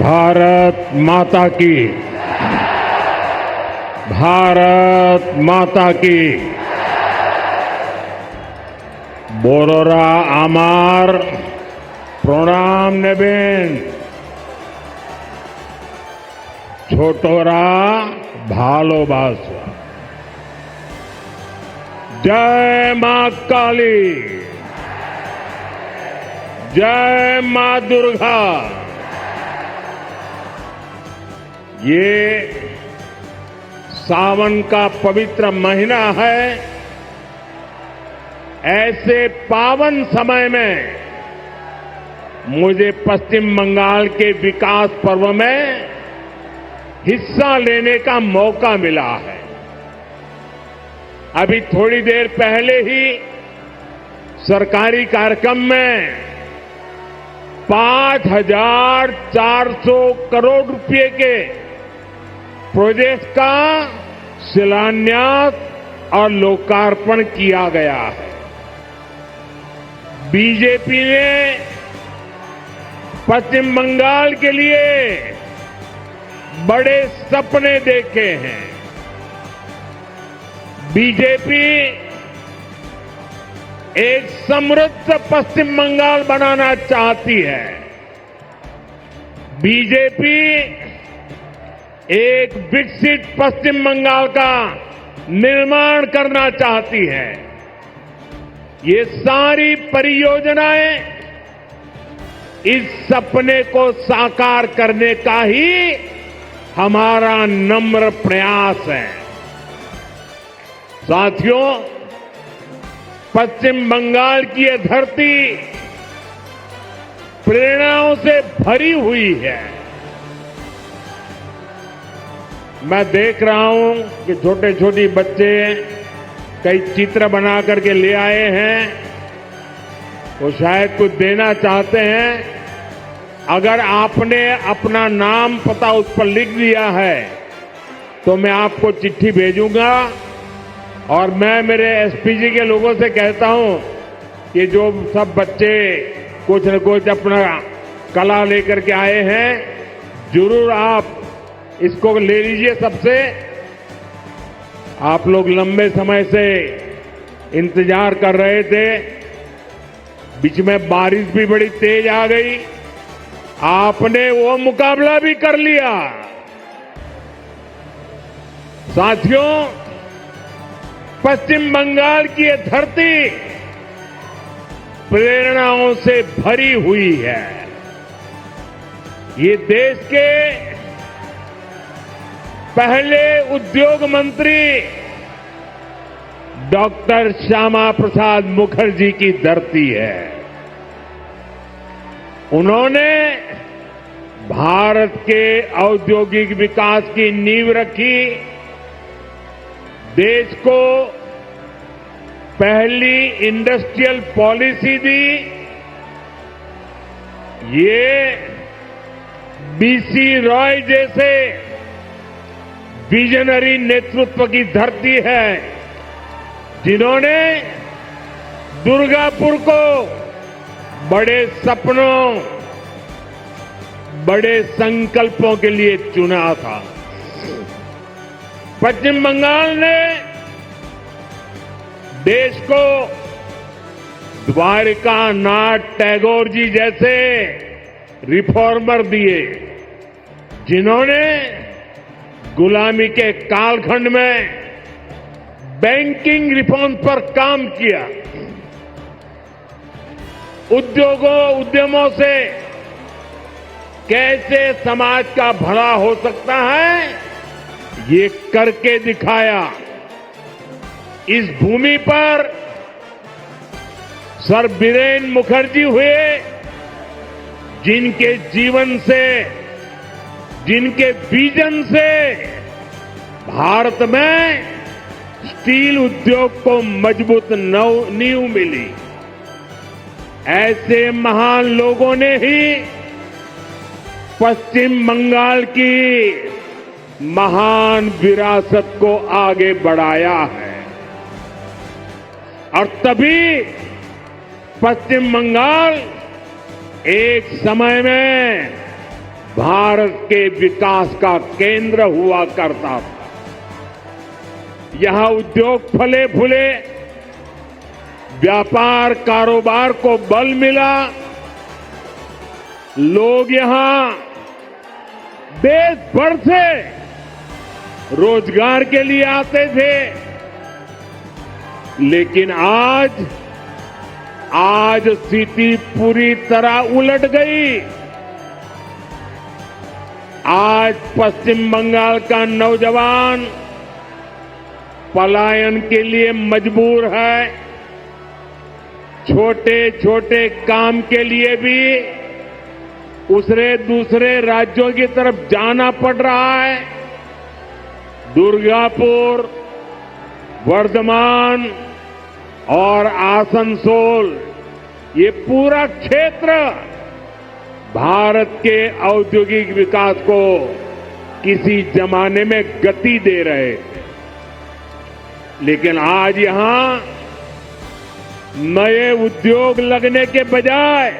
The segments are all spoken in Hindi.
भारत माता की, भारत माता की। बोरोरा आमार प्रणाम नेबेन, छोटोरा भालोबासा। जय मां काली, जय मां दुर्गा। ये सावन का पवित्र महीना है। ऐसे पावन समय में मुझे पश्चिम बंगाल के विकास पर्व में हिस्सा लेने का मौका मिला है। अभी थोड़ी देर पहले ही सरकारी कार्यक्रम में 5,400 करोड़ रुपए के प्रोजेक्ट का शिलान्यास और लोकार्पण किया गया है। बीजेपी ने पश्चिम बंगाल के लिए बड़े सपने देखे हैं। बीजेपी एक समृद्ध पश्चिम बंगाल बनाना चाहती है। बीजेपी एक विकसित पश्चिम बंगाल का निर्माण करना चाहती है। ये सारी परियोजनाएं इस सपने को साकार करने का ही हमारा नम्र प्रयास है। साथियों, पश्चिम बंगाल की ये धरती प्रेरणाओं से भरी हुई है। मैं देख रहा हूं कि छोटे छोटे बच्चे कई चित्र बना करके ले आए हैं। वो शायद कुछ देना चाहते हैं। अगर आपने अपना नाम पता उस पर लिख दिया है तो मैं आपको चिट्ठी भेजूंगा और मैं मेरे एसपीजी के लोगों से कहता हूं कि जो सब बच्चे कुछ न कुछ अपना कला लेकर के आए हैं, जरूर आप इसको ले लीजिए सबसे। आप लोग लंबे समय से इंतजार कर रहे थे। बीच में बारिश भी बड़ी तेज आ गई। आपने वो मुकाबला भी कर लिया। साथियों, पश्चिम बंगाल की ये धरती प्रेरणाओं से भरी हुई है। ये देश के पहले उद्योग मंत्री डॉक्टर श्यामा प्रसाद मुखर्जी की धरती है। उन्होंने भारत के औद्योगिक विकास की नींव रखी। देश को पहली इंडस्ट्रियल पॉलिसी दी। ये बीसी रॉय जैसे विजनरी नेतृत्व की धरती है, जिन्होंने दुर्गापुर को बड़े सपनों, बड़े संकल्पों के लिए चुना था। पश्चिम बंगाल ने देश को द्वारिका नाथ टैगोर जी जैसे रिफॉर्मर दिए, जिन्होंने गुलामी के कालखंड में बैंकिंग रिफॉर्म पर काम किया। उद्यमों से कैसे समाज का भला हो सकता है, ये करके दिखाया। इस भूमि पर सर बीरेन मुखर्जी हुए, जिनके जीवन से, जिनके विजन से भारत में स्टील उद्योग को मजबूत नींव मिली। ऐसे महान लोगों ने ही पश्चिम बंगाल की महान विरासत को आगे बढ़ाया है। और तभी पश्चिम बंगाल एक समय में भारत के विकास का केंद्र हुआ करता था। यहां उद्योग फले फूले, व्यापार कारोबार को बल मिला, लोग यहां देश भर से रोजगार के लिए आते थे। लेकिन आज स्थिति पूरी तरह उलट गई। आज पश्चिम बंगाल का नौजवान पलायन के लिए मजबूर है। छोटे छोटे काम के लिए भी दूसरे राज्यों की तरफ जाना पड़ रहा है। दुर्गापुर, वर्धमान और आसनसोल, ये पूरा क्षेत्र भारत के औद्योगिक विकास को किसी जमाने में गति दे रहे थे। लेकिन आज यहां नए उद्योग लगने के बजाय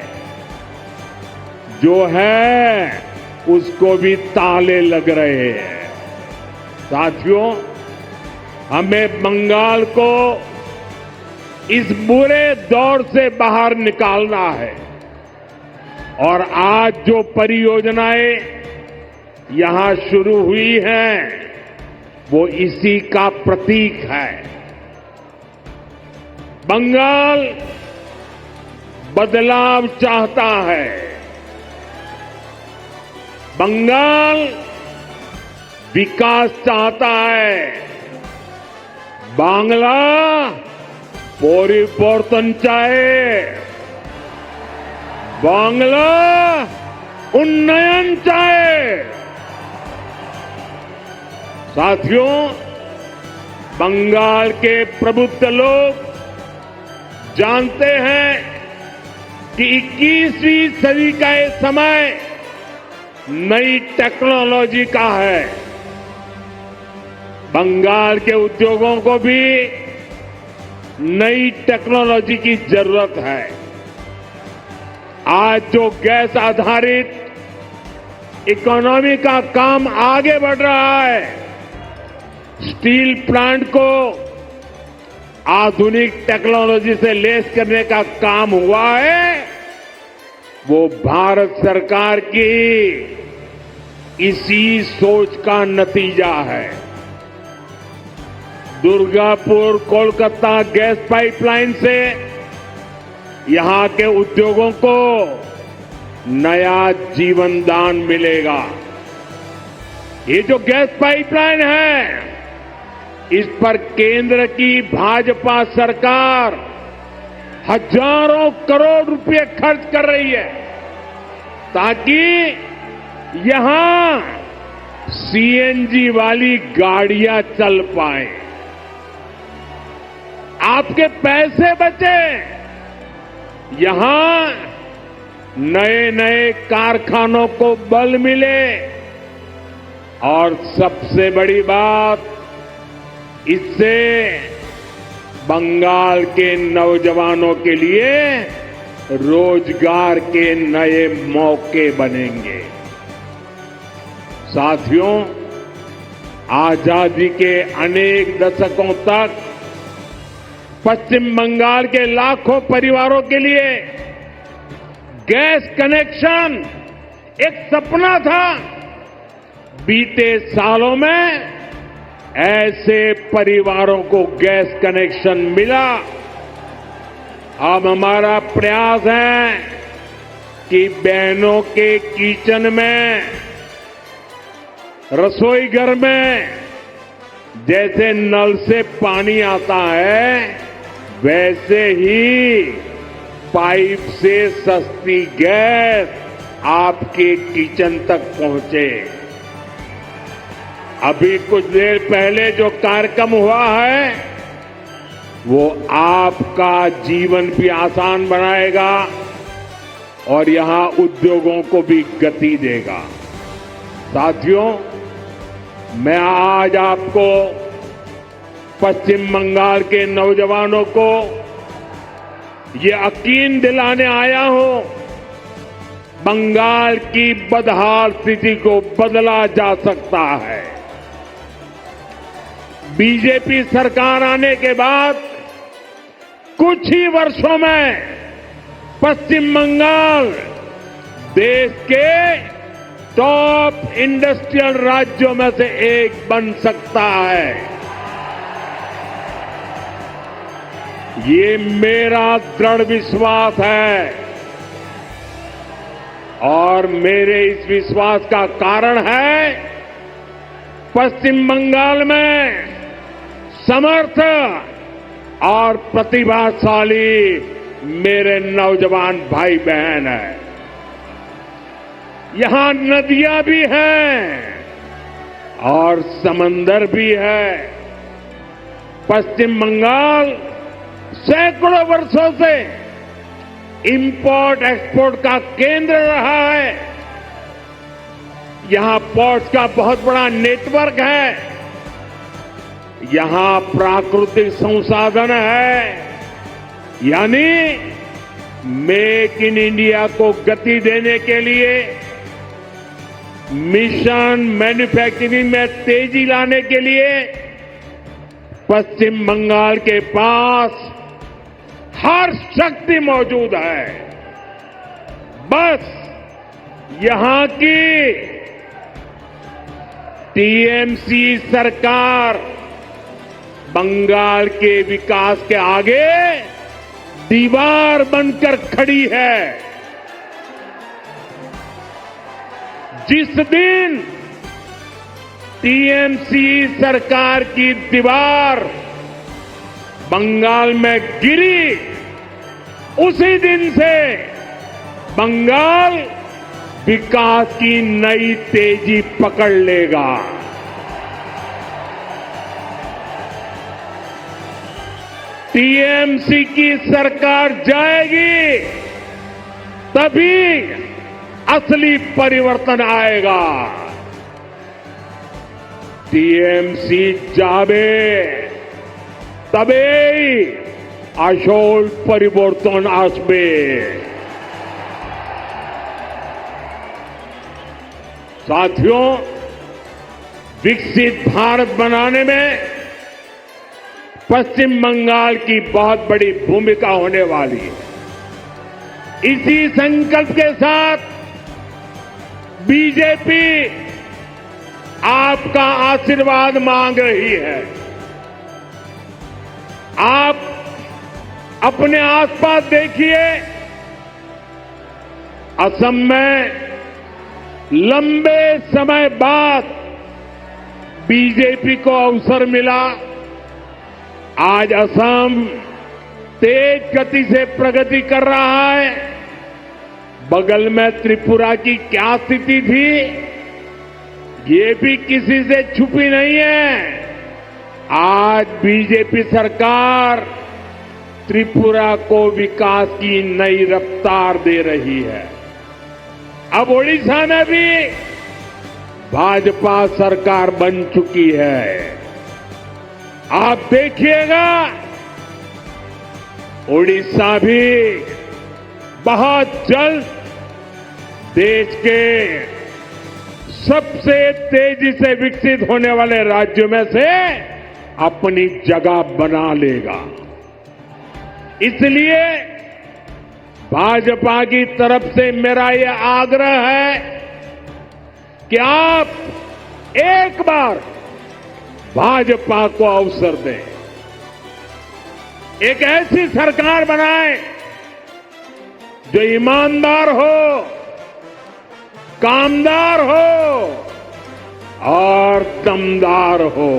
जो है उसको भी ताले लग रहे हैं। साथियों, हमें बंगाल को इस बुरे दौर से बाहर निकालना है और आज जो परियोजनाएं यहां शुरू हुई हैं वो इसी का प्रतीक है। बंगाल बदलाव चाहता है। बंगाल विकास चाहता है। बांग्ला परिवर्तन चाहे। बांग्ला उन्नयन चाहे। साथियों, बंगाल के प्रबुद्ध लोग जानते हैं कि 21वीं सदी का ये समय नई टेक्नोलॉजी का है। बंगाल के उद्योगों को भी नई टेक्नोलॉजी की जरूरत है। आज जो गैस आधारित इकोनॉमी का काम आगे बढ़ रहा है, स्टील प्लांट को आधुनिक टेक्नोलॉजी से लेस करने का काम हुआ है, वो भारत सरकार की इसी सोच का नतीजा है। दुर्गापुर कोलकाता गैस पाइपलाइन से यहां के उद्योगों को नया जीवन दान मिलेगा। ये जो गैस पाइपलाइन है, इस पर केंद्र की भाजपा सरकार हजारों करोड़ रुपए खर्च कर रही है ताकि यहां सीएनजी वाली गाड़ियां चल पाए, आपके पैसे बचे, यहां नए नए कारखानों को बल मिले और सबसे बड़ी बात, इससे बंगाल के नौजवानों के लिए रोजगार के नए मौके बनेंगे। साथियों, आजादी के अनेक दशकों तक पश्चिम बंगाल के लाखों परिवारों के लिए गैस कनेक्शन एक सपना था। बीते सालों में ऐसे परिवारों को गैस कनेक्शन मिला। अब हमारा प्रयास है कि बहनों के किचन में, रसोई घर में जैसे नल से पानी आता है, वैसे ही पाइप से सस्ती गैस आपके किचन तक पहुंचे। अभी कुछ देर पहले जो कार्यक्रम हुआ है, वो आपका जीवन भी आसान बनाएगा और यहां उद्योगों को भी गति देगा। साथियों, मैं आज आपको पश्चिम बंगाल के नौजवानों को ये यकीन दिलाने आया हूं, बंगाल की बदहाल स्थिति को बदला जा सकता है। बीजेपी सरकार आने के बाद कुछ ही वर्षों में पश्चिम बंगाल देश के टॉप इंडस्ट्रियल राज्यों में से एक बन सकता है। ये मेरा दृढ़ विश्वास है और मेरे इस विश्वास का कारण है पश्चिम बंगाल में समर्थ और प्रतिभाशाली मेरे नौजवान भाई बहन हैं। यहां नदियां भी हैं और समंदर भी है। पश्चिम बंगाल सैकड़ों वर्षों से इंपोर्ट एक्सपोर्ट का केंद्र रहा है। यहां पोर्ट्स का बहुत बड़ा नेटवर्क है। यहां प्राकृतिक संसाधन है। यानी मेक इन इंडिया को गति देने के लिए, मिशन मैन्युफैक्चरिंग में तेजी लाने के लिए पश्चिम बंगाल के पास हर शक्ति मौजूद है। बस यहां की टीएमसी सरकार बंगाल के विकास के आगे दीवार बनकर खड़ी है। जिस दिन टीएमसी सरकार की दीवार बंगाल में गिरी, उसी दिन से बंगाल विकास की नई तेजी पकड़ लेगा। टीएमसी की सरकार जाएगी तभी असली परिवर्तन आएगा। टीएमसी जावे तबे আসল परिवर्तन आसबे। साथियों, विकसित भारत बनाने में पश्चिम बंगाल की बहुत बड़ी भूमिका होने वाली है। इसी संकल्प के साथ बीजेपी आपका आशीर्वाद मांग रही है। आप अपने आसपास देखिए, असम में लंबे समय बाद बीजेपी को अवसर मिला। आज असम तेज गति से प्रगति कर रहा है। बगल में त्रिपुरा की क्या स्थिति थी, ये भी किसी से छुपी नहीं है। आज बीजेपी सरकार त्रिपुरा को विकास की नई रफ्तार दे रही है। अब ओडिशा में भी भाजपा सरकार बन चुकी है। आप देखिएगा, ओडिशा भी बहुत जल्द देश के सबसे तेजी से विकसित होने वाले राज्यों में से अपनी जगह बना लेगा। इसलिए भाजपा की तरफ से मेरा यह आग्रह है कि आप एक बार भाजपा को अवसर दें, एक ऐसी सरकार बनाएं जो ईमानदार हो, कामदार हो और दमदार हो।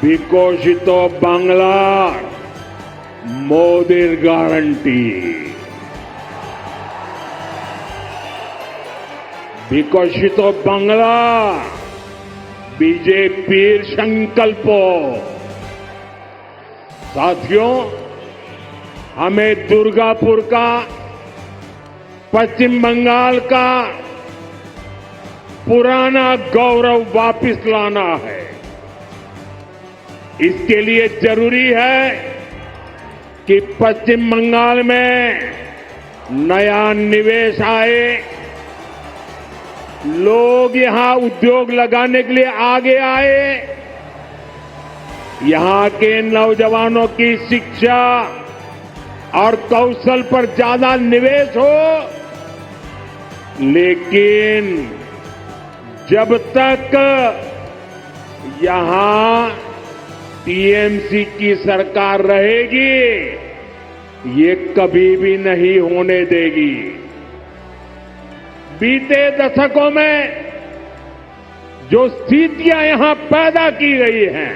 विकसित बांग्ला मोदीर गारंटी। विकसित बांग्ला बीजेपीर संकल्प। साथियों, हमें दुर्गापुर का, पश्चिम बंगाल का पुराना गौरव वापस लाना है। इसके लिए जरूरी है कि पश्चिम बंगाल में नया निवेश आए, लोग यहां उद्योग लगाने के लिए आगे आए, यहां के नौजवानों की शिक्षा और कौशल पर ज्यादा निवेश हो। लेकिन जब तक यहां टीएमसी की सरकार रहेगी, ये कभी भी नहीं होने देगी। बीते दशकों में जो स्थितियां यहां पैदा की गई हैं,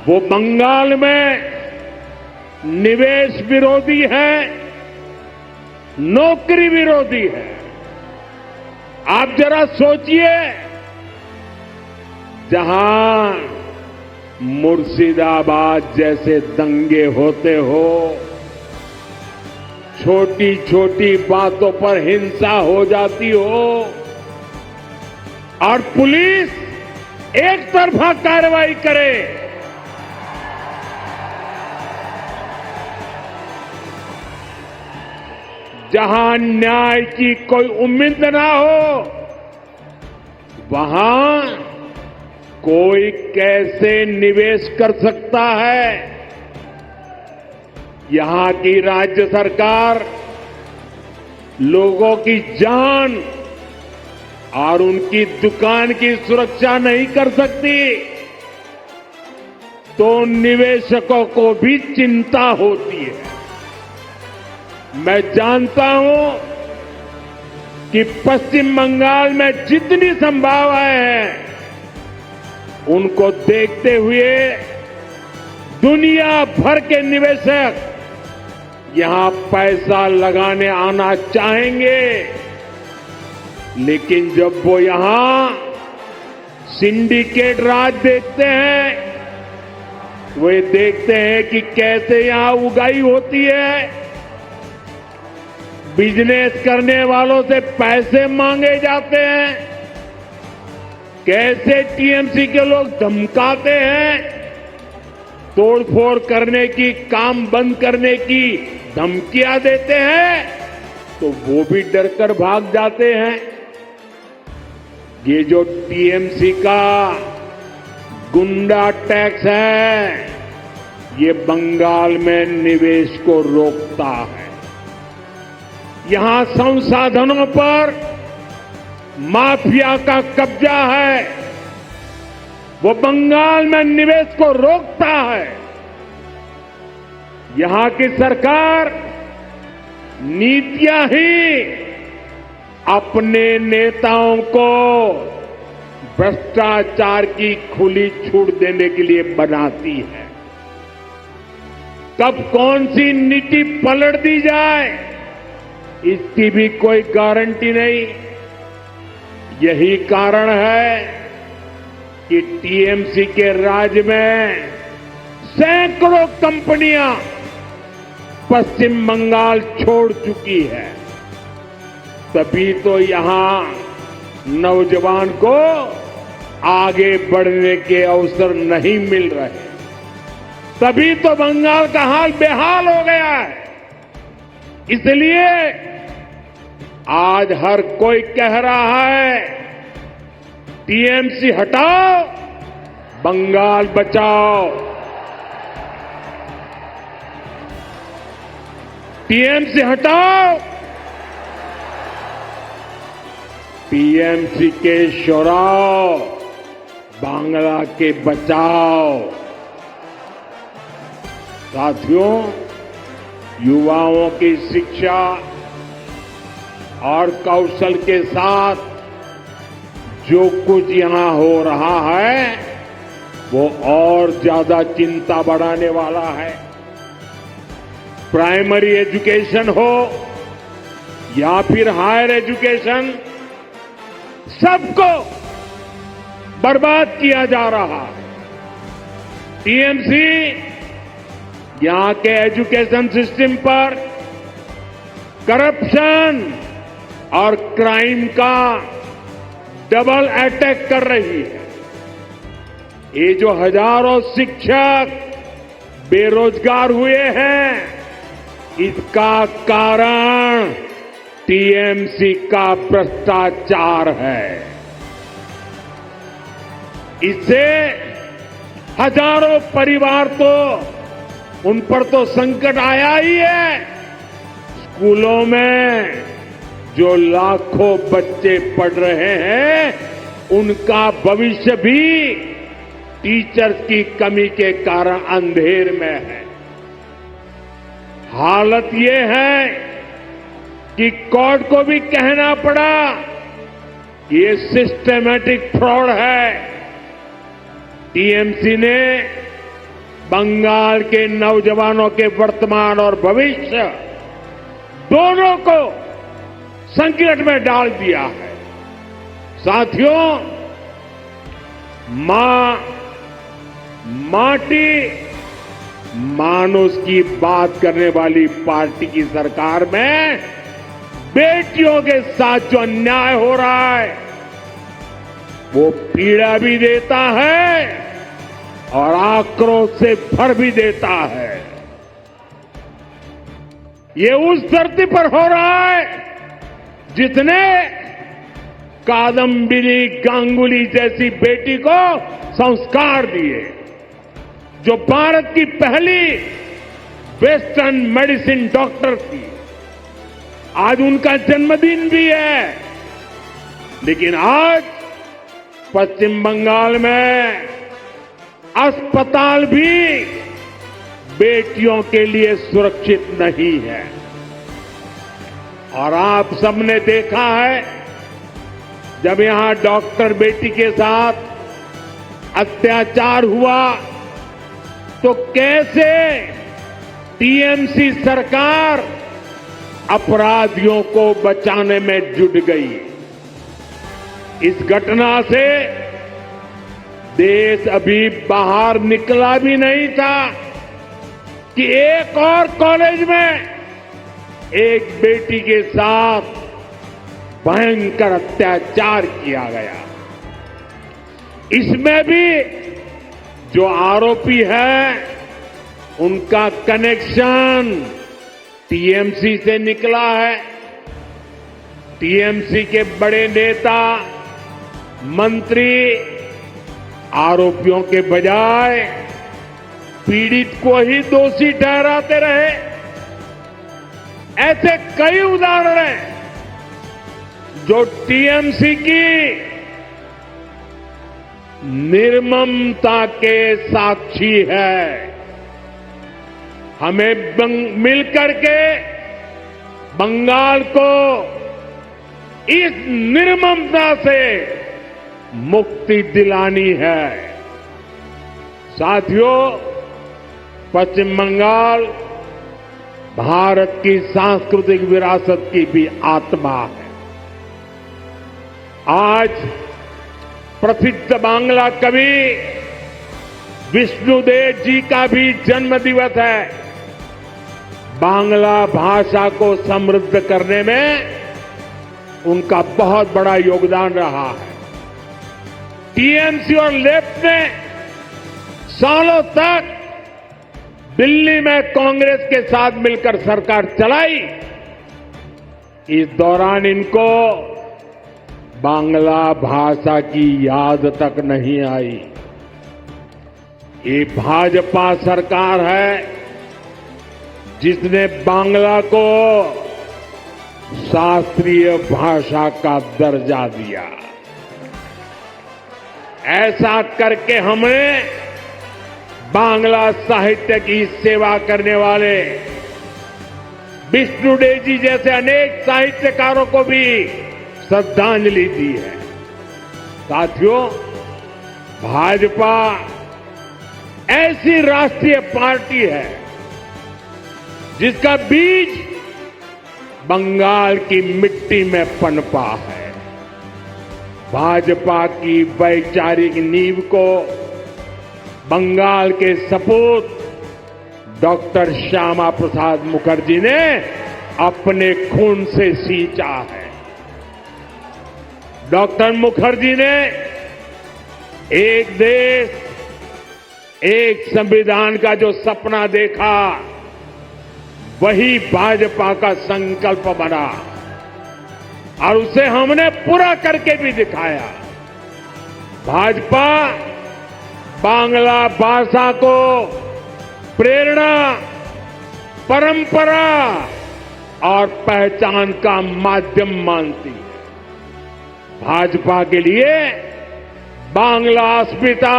वो बंगाल में निवेश विरोधी है, नौकरी विरोधी है। आप जरा सोचिए, जहां मुर्शिदाबाद जैसे दंगे होते हो, छोटी छोटी बातों पर हिंसा हो जाती हो और पुलिस एक तरफा कार्रवाई करे, जहां न्याय की कोई उम्मीद ना हो, वहां कोई कैसे निवेश कर सकता है? यहां की राज्य सरकार लोगों की जान और उनकी दुकान की सुरक्षा नहीं कर सकती, तो निवेशकों को भी चिंता होती है। मैं जानता हूं कि पश्चिम बंगाल में जितनी संभावनाएं हैं, उनको देखते हुए दुनिया भर के निवेशक यहां पैसा लगाने आना चाहेंगे। लेकिन जब वो यहां सिंडिकेट राज देखते हैं, वे देखते हैं कि कैसे यहां उगाही होती है, बिजनेस करने वालों से पैसे मांगे जाते हैं, कैसे टीएमसी के लोग धमकाते हैं, तोड़फोड़ करने की, काम बंद करने की धमकियां देते हैं, तो वो भी डरकर भाग जाते हैं। ये जो टीएमसी का गुंडा टैक्स है, ये बंगाल में निवेश को रोकता है। यहां संसाधनों पर माफिया का कब्जा है, वो बंगाल में निवेश को रोकता है। यहां की सरकार नीतियां ही अपने नेताओं को भ्रष्टाचार की खुली छूट देने के लिए बनाती है। कब कौन सी नीति पलट दी जाए, इसकी भी कोई गारंटी नहीं। यही कारण है कि टीएमसी के राज में सैकड़ों कंपनियां पश्चिम बंगाल छोड़ चुकी है। तभी तो यहां नौजवान को आगे बढ़ने के अवसर नहीं मिल रहे, तभी तो बंगाल का हाल बेहाल हो गया है। इसलिए आज हर कोई कह रहा है, टीएमसी हटाओ, बंगाल बचाओ। टीएमसी हटाओ, टीएमसी के शोराव, बांग्ला के बचाओ। साथियों, युवाओं की शिक्षा और कौशल के साथ जो कुछ यहां हो रहा है, वो और ज्यादा चिंता बढ़ाने वाला है। प्राइमरी एजुकेशन हो या फिर हायर एजुकेशन, सबको बर्बाद किया जा रहा है। टीएमसी यहां के एजुकेशन सिस्टम पर करप्शन और क्राइम का डबल अटैक कर रही है। ये जो हजारों शिक्षक बेरोजगार हुए हैं, इसका कारण टीएमसी का भ्रष्टाचार है। इससे हजारों परिवार तो उन पर तो संकट आया ही है। स्कूलों में जो लाखों बच्चे पढ़ रहे हैं, उनका भविष्य भी टीचर्स की कमी के कारण अंधेर में है। हालत ये है कि कोर्ट को भी कहना पड़ा कि ये सिस्टमैटिक फ्रॉड है। टीएमसी ने बंगाल के नौजवानों के वर्तमान और भविष्य दोनों को संकट में डाल दिया है। साथियों, माटी मानुष की बात करने वाली पार्टी की सरकार में बेटियों के साथ जो अन्याय हो रहा है, वो पीड़ा भी देता है और आक्रोश से भर भी देता है। ये उस धरती पर हो रहा है जिसने कादम्बिनी गांगुली जैसी बेटी को संस्कार दिए, जो भारत की पहली वेस्टर्न मेडिसिन डॉक्टर थी। आज उनका जन्मदिन भी है, लेकिन आज पश्चिम बंगाल में अस्पताल भी बेटियों के लिए सुरक्षित नहीं है। और आप सबने देखा है, जब यहां डॉक्टर बेटी के साथ अत्याचार हुआ तो कैसे टीएमसी सरकार अपराधियों को बचाने में जुट गई। इस घटना से देश अभी बाहर निकला भी नहीं था कि एक और कॉलेज में एक बेटी के साथ भयंकर अत्याचार किया गया। इसमें भी जो आरोपी है, उनका कनेक्शन टीएमसी से निकला है। टीएमसी के बड़े नेता, मंत्री आरोपियों के बजाय पीड़ित को ही दोषी ठहराते रहे। ऐसे कई उदाहरण हैं जो टीएमसी की निर्ममता के साक्षी है। हमें मिलकर के बंगाल को इस निर्ममता से मुक्ति दिलानी है। साथियों, पश्चिम बंगाल भारत की सांस्कृतिक विरासत की भी आत्मा है। आज प्रसिद्ध बांग्ला कवि विष्णुदेव जी का भी जन्म दिवस है। बांग्ला भाषा को समृद्ध करने में उनका बहुत बड़ा योगदान रहा है। टीएमसी और लेफ्ट ने सालों तक दिल्ली में कांग्रेस के साथ मिलकर सरकार चलाई। इस दौरान इनको बांग्ला भाषा की याद तक नहीं आई। ये भाजपा सरकार है जिसने बांग्ला को शास्त्रीय भाषा का दर्जा दिया। ऐसा करके हमने बांग्ला साहित्य की सेवा करने वाले विष्णुदेव जी जैसे अनेक साहित्यकारों को भी श्रद्धांजलि दी है। साथियों, भाजपा ऐसी राष्ट्रीय पार्टी है जिसका बीज बंगाल की मिट्टी में पनपा है। भाजपा की वैचारिक नींव को बंगाल के सपूत डॉक्टर श्यामा प्रसाद मुखर्जी ने अपने खून से सींचा है। डॉक्टर मुखर्जी ने एक देश एक संविधान का जो सपना देखा, वही भाजपा का संकल्प बना और उसे हमने पूरा करके भी दिखाया। भाजपा बांग्ला भाषा को प्रेरणा, परंपरा और पहचान का माध्यम मानती है। भाजपा के लिए बांग्ला अस्मिता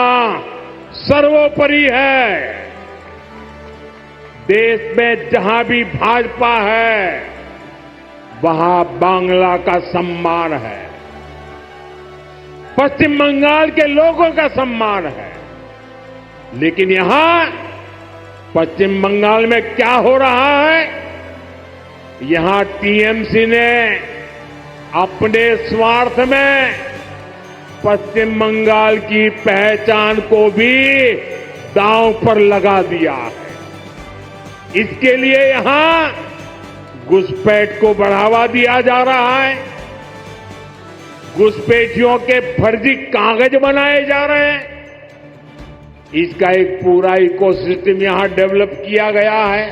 सर्वोपरि है। देश में जहां भी भाजपा है, वहां बांग्ला का सम्मान है, पश्चिम बंगाल के लोगों का सम्मान है। लेकिन यहां पश्चिम बंगाल में क्या हो रहा है? यहां टीएमसी ने अपने स्वार्थ में पश्चिम बंगाल की पहचान को भी दांव पर लगा दिया है। इसके लिए यहां घुसपैठ को बढ़ावा दिया जा रहा है, घुसपैठियों के फर्जी कागज बनाए जा रहे हैं। इसका एक पूरा इकोसिस्टम यहां डेवलप किया गया है।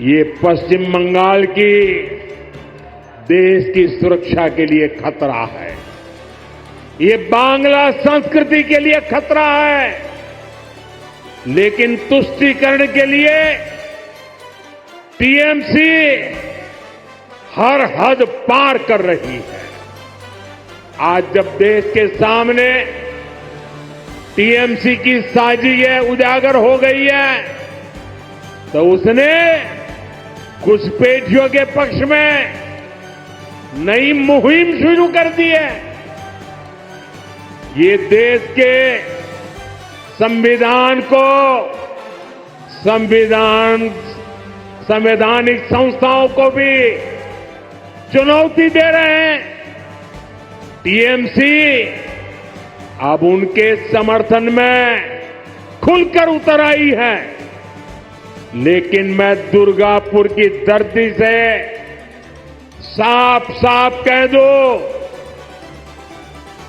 ये पश्चिम बंगाल की देश की सुरक्षा के लिए खतरा है। ये बांग्ला संस्कृति के लिए खतरा है। लेकिन तुष्टीकरण के लिए टीएमसी हर हद पार कर रही है। आज जब देश के सामने टीएमसी की साजिशें उजागर हो गई है, तो उसने घुसपैठियों के पक्ष में नई मुहिम शुरू कर दी है। ये देश के संविधान को, संवैधानिक संस्थाओं को भी चुनौती दे रहे हैं। टीएमसी अब उनके समर्थन में खुलकर उतर आई है। लेकिन मैं दुर्गापुर की धरती से साफ साफ कह दूं,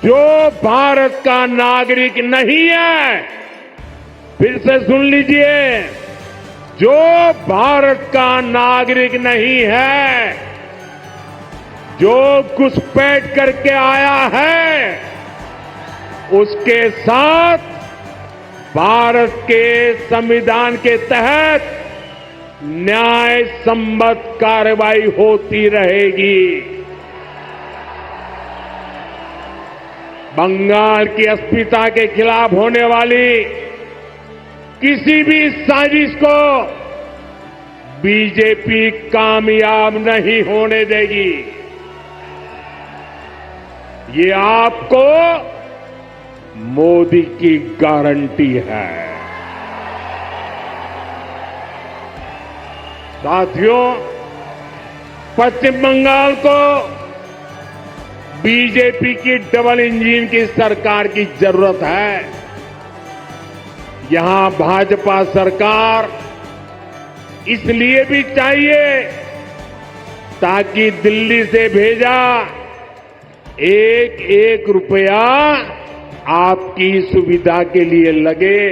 जो भारत का नागरिक नहीं है, फिर से सुन लीजिए, जो भारत का नागरिक नहीं है, जो घुसपैठ करके आया है, उसके साथ भारत के संविधान के तहत न्याय सम्मत कार्रवाई होती रहेगी। बंगाल की अस्मिता के खिलाफ होने वाली किसी भी साजिश को बीजेपी कामयाब नहीं होने देगी। ये आपको मोदी की गारंटी है। साथियों, पश्चिम बंगाल को बीजेपी की डबल इंजन की सरकार की जरूरत है। यहां भाजपा सरकार इसलिए भी चाहिए ताकि दिल्ली से भेजा एक एक रुपया आपकी सुविधा के लिए लगे।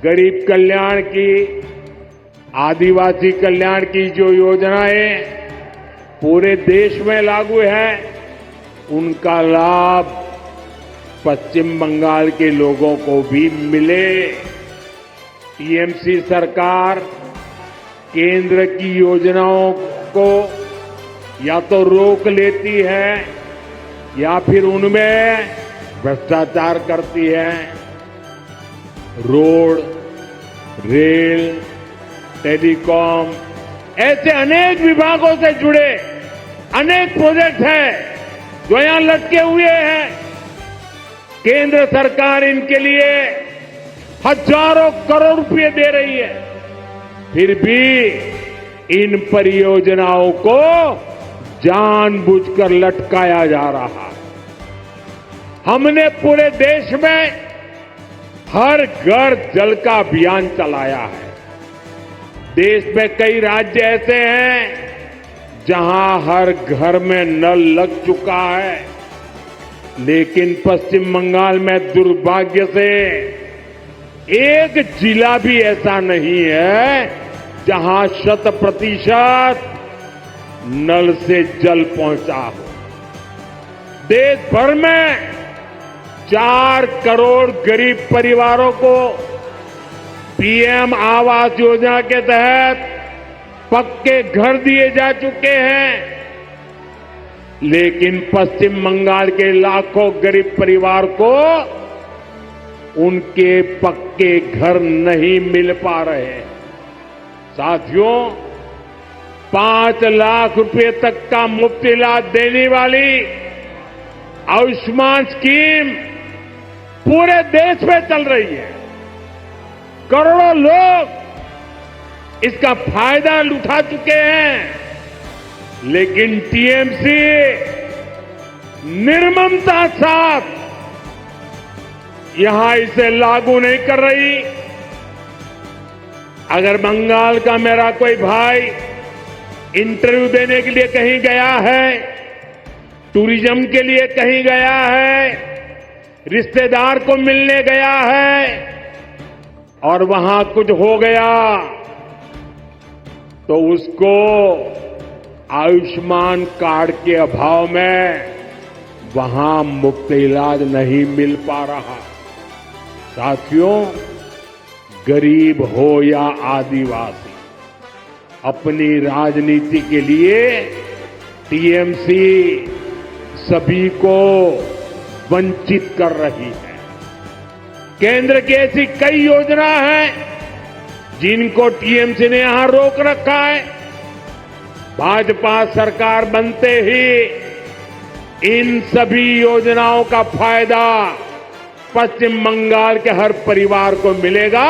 गरीब कल्याण की, आदिवासी कल्याण की जो योजनाएं पूरे देश में लागू है, उनका लाभ पश्चिम बंगाल के लोगों को भी मिले। टीएमसी सरकार केंद्र की योजनाओं को या तो रोक लेती है या फिर उनमें भ्रष्टाचार करती है। रोड, रेल, टेलीकॉम, ऐसे अनेक विभागों से जुड़े अनेक प्रोजेक्ट हैं जो यहां लटके हुए हैं। केंद्र सरकार इनके लिए हजारों करोड़ रुपए दे रही है, फिर भी इन परियोजनाओं को जानबूझकर लटकाया जा रहा है। हमने पूरे देश में हर घर जल का अभियान चलाया है। देश में कई राज्य ऐसे हैं जहां हर घर में नल लग चुका है। लेकिन पश्चिम बंगाल में दुर्भाग्य से एक जिला भी ऐसा नहीं है जहां 100% नल से जल पहुंचा हो। देश भर में 4 करोड़ गरीब परिवारों को पीएम आवास योजना के तहत पक्के घर दिए जा चुके हैं, लेकिन पश्चिम बंगाल के लाखों गरीब परिवार को उनके पक्के घर नहीं मिल पा रहे हैं। साथियों, 5 लाख रुपए तक का मुफ्त इलाज देने वाली आयुष्मान स्कीम पूरे देश में चल रही है। करोड़ों लोग इसका फायदा उठा चुके हैं, लेकिन टीएमसी निर्ममता साथ यहां इसे लागू नहीं कर रही। अगर बंगाल का मेरा कोई भाई इंटरव्यू देने के लिए कहीं गया है, टूरिज्म के लिए कहीं गया है, रिश्तेदार को मिलने गया है और वहां कुछ हो गया तो उसको आयुष्मान कार्ड के अभाव में वहां मुफ्त इलाज नहीं मिल पा रहा। साथियों, गरीब हो या आदिवासी, अपनी राजनीति के लिए टीएमसी सभी को वंचित कर रही है। केंद्र की ऐसी कई योजना है जिनको टीएमसी ने यहां रोक रखा है। भाजपा सरकार बनते ही इन सभी योजनाओं का फायदा पश्चिम बंगाल के हर परिवार को मिलेगा,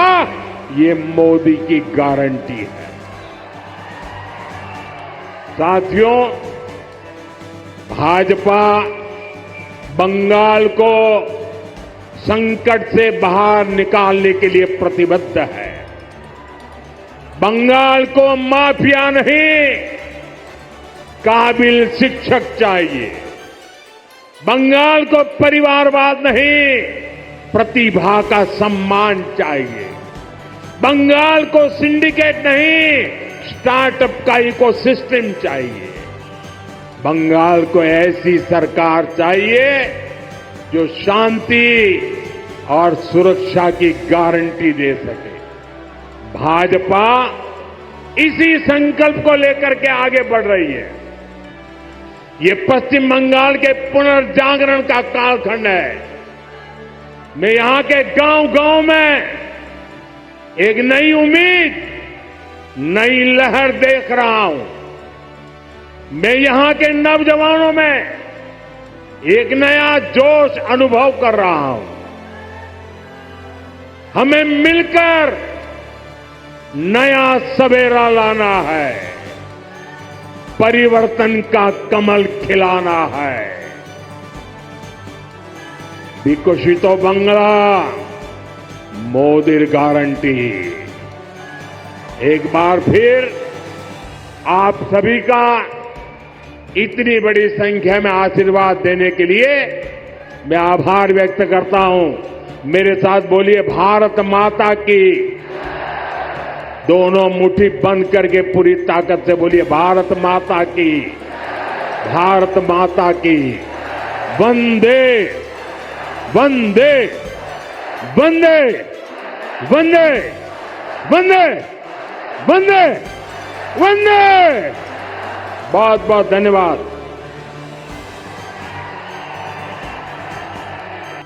ये मोदी की गारंटी है। साथियों, भाजपा बंगाल को संकट से बाहर निकालने के लिए प्रतिबद्ध है। बंगाल को माफिया नहीं, काबिल शिक्षक चाहिए। बंगाल को परिवारवाद नहीं, प्रतिभा का सम्मान चाहिए। बंगाल को सिंडिकेट नहीं, स्टार्टअप का इकोसिस्टम चाहिए। बंगाल को ऐसी सरकार चाहिए जो शांति और सुरक्षा की गारंटी दे सके। भाजपा इसी संकल्प को लेकर के आगे बढ़ रही है। ये पश्चिम बंगाल के पुनर्जागरण का कालखंड है। मैं यहां के गांव-गांव में एक नई उम्मीद, नई लहर देख रहा हूं। मैं यहां के नौजवानों में एक नया जोश अनुभव कर रहा हूं। हमें मिलकर नया सवेरा लाना है, परिवर्तन का कमल खिलाना है। विकसितो बांग्ला, मोदी गारंटी। एक बार फिर आप सभी का इतनी बड़ी संख्या में आशीर्वाद देने के लिए मैं आभार व्यक्त करता हूं। मेरे साथ बोलिए, भारत माता की। दोनों मुट्ठी बंद करके पूरी ताकत से बोलिए, भारत माता की, भारत माता की। वंदे वंदे वंदे वंदे वंदे वंदे वंदे। बहुत बहुत धन्यवाद।